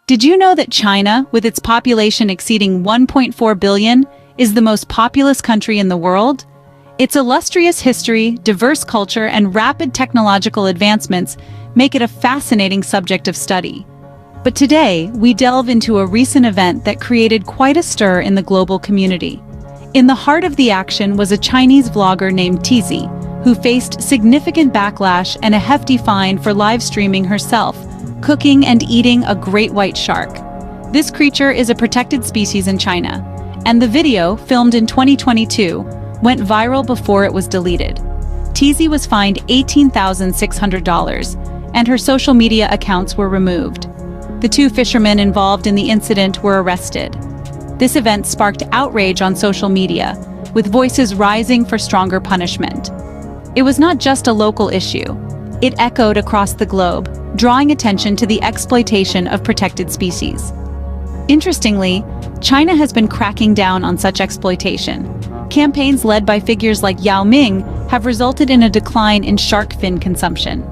Did you know that China, with its population exceeding 1.4 billion, is the most populous country in the world? Its illustrious history, diverse culture, and rapid technological advancements make it a fascinating subject of study. But today, we delve into a recent event that created quite a stir in the global community. In the heart of the action was a Chinese vlogger named Tizi, who faced significant backlash and a hefty fine for live streaming herself, cooking and eating a great white shark. This creature is a protected species in China, and the video, filmed in 2022, went viral before it was deleted. Tizi was fined $18,600, and her social media accounts were removed. The two fishermen involved in the incident were arrested. This event sparked outrage on social media, with voices rising for stronger punishment. It was not just a local issue. It echoed across the globe, drawing attention to the exploitation of protected species. Interestingly, China has been cracking down on such exploitation. Campaigns led by figures like Yao Ming have resulted in a decline in shark fin consumption.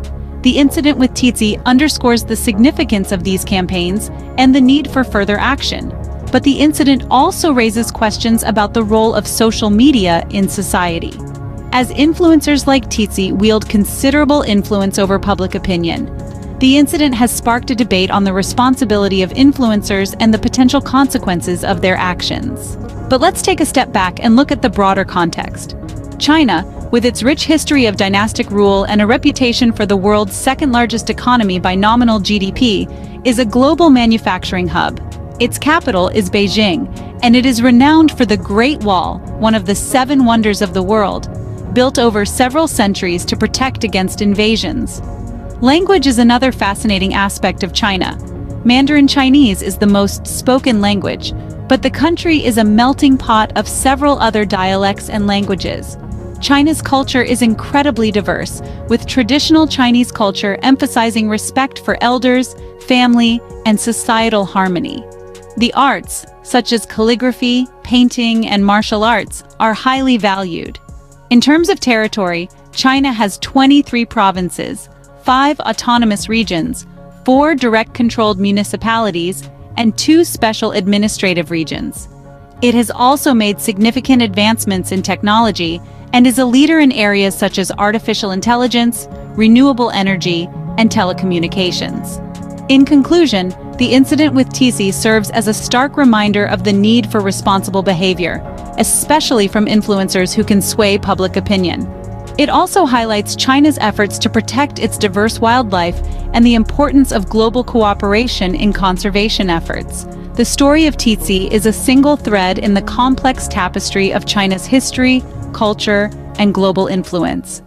The incident with Tizi underscores the significance of these campaigns and the need for further action. But the incident also raises questions about the role of social media in society. As influencers like Tizi wield considerable influence over public opinion, the incident has sparked a debate on the responsibility of influencers and the potential consequences of their actions. But let's take a step back and look at the broader context. China, with its rich history of dynastic rule and a reputation for the world's second-largest economy by nominal GDP, is a global manufacturing hub. Its capital is Beijing, and it is renowned for the Great Wall, one of the 7 wonders of the world, built over several centuries to protect against invasions. Language is another fascinating aspect of China. Mandarin Chinese is the most spoken language, but the country is a melting pot of several other dialects and languages. China's culture is incredibly diverse, with traditional Chinese culture emphasizing respect for elders, family, and societal harmony. The arts, such as calligraphy, painting, and martial arts, are highly valued. In terms of territory, China has 23 provinces, 5 autonomous regions, 4 direct-controlled municipalities, and 2 special administrative regions. It has also made significant advancements in technology and is a leader in areas such as artificial intelligence, renewable energy, and telecommunications. In conclusion, the incident with Tizi serves as a stark reminder of the need for responsible behavior, especially from influencers who can sway public opinion. It also highlights China's efforts to protect its diverse wildlife and the importance of global cooperation in conservation efforts. The story of Tizi is a single thread in the complex tapestry of China's history, culture, and global influence.